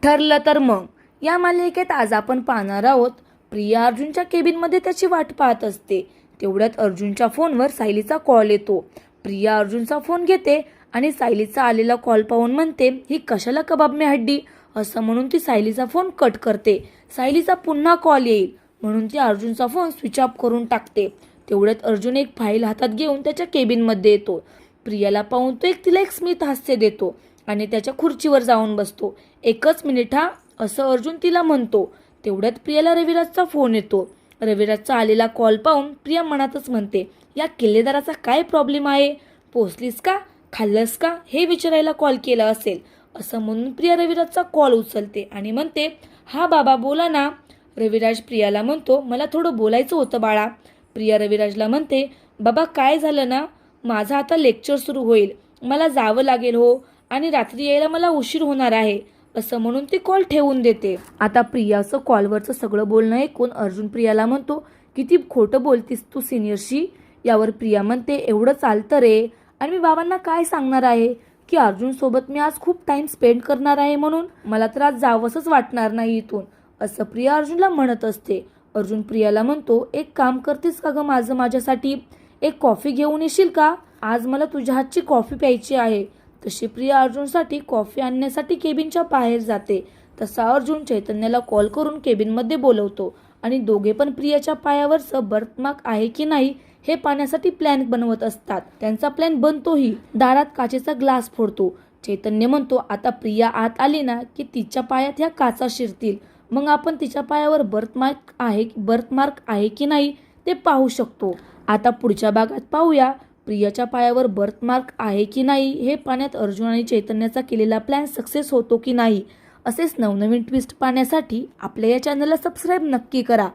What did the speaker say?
ठरलं तर मग या मालिकेत आज आपण पाहणार आहोत. प्रिया अर्जुनच्या केबिनमध्ये त्याची वाट पाहत असते. तेवढ्यात अर्जुनच्या फोनवर सायलीचा कॉल येतो. प्रिया अर्जुनचा फोन घेते आणि सायलीचा आलेला कॉल पाहून म्हणते, ही कशाला कबाब में हड्डी, असं म्हणून ती सायलीचा फोन कट करते. सायलीचा पुन्हा कॉल येईल म्हणून ती अर्जुनचा फोन स्विच ऑफ करून टाकते. तेवढ्यात अर्जुन एक फाईल हातात घेऊन त्याच्या केबिनमध्ये येतो. प्रियाला पाहून तो तिला एक स्मित हास्य देतो आणि त्याच्या खुर्चीवर जाऊन बसतो. एकच मिनिट हा, असं अर्जुन तिला म्हणतो. तेवढ्यात प्रियाला रविराजचा फोन येतो. रविराजचा आलेला कॉल पाहून प्रिया मनातच म्हणते, या किल्लेदाराचा काय प्रॉब्लेम आहे, पोचलीस का, खाल्लंस का, हे विचारायला कॉल केला असेल, असं म्हणून प्रिया रविराजचा कॉल उचलते आणि म्हणते, हा बाबा बोला ना. रविराज प्रियाला म्हणतो, मला थोडं बोलायचं होतं बाळा. प्रिया रविराजला म्हणते, बाबा काय झालं ना, माझं आता लेक्चर सुरू होईल, मला जावं लागेल हो, आणि रात्री यायला मला उशीर होणार आहे, असं म्हणून ती कॉल ठेवून देते. आता प्रियाचं कॉलवरचं सगळं बोलणं ऐकून अर्जुन प्रियाला म्हणतो, किती खोटं बोलतीस तू सिनियरशी. यावर प्रिया म्हणते, एवढं चालतं रे, आणि मी बाबांना काय सांगणार आहे की अर्जुन सोबत मी आज खूप टाइम स्पेंड करणार आहे, म्हणून मला तर आज जावंसच वाटणार नाही इथून, असं प्रिया अर्जुनला म्हणत असते. अर्जुन प्रियाला म्हणतो, एक काम करतेस का ग माझ्यासाठी, एक कॉफी घेऊन येशील का, आज मला तुझ्या हातची कॉफी प्यायची आहे. तशी प्रिया अर्जुनसाठी कॉफी आणण्यासाठी केबिनच्या बाहेर जाते. तसा अर्जुन चैतन्याला कॉल करून केबिनमध्ये बोलवतो आणि दोघे पण प्रियाच्या पायावरचं बर्थमार्क आहे की नाही हे पाहण्यासाठी प्लॅन बनवत असतात. त्यांचा प्लॅन बनतोही. दारात काचेचा ग्लास फोडतो. चैतन्य म्हणतो, आता प्रिया आत आली ना की तिच्या पायात ह्या काचा शिरतील, मग आपण तिच्या पायावर बर्थमार्क आहे की नाही ते पाहू शकतो. आता पुढच्या भागात पाहूया प्रियाच्या पायावर बर्थमार्क आहे की नाही हे पाहण्यात अर्जुन आणि चैतन्याचा केलेला प्लॅन सक्सेस होतो की नाही. असेच नवनवीन ट्विस्ट पाहण्यासाठी आपल्या या चॅनलला सबस्क्राईब नक्की करा.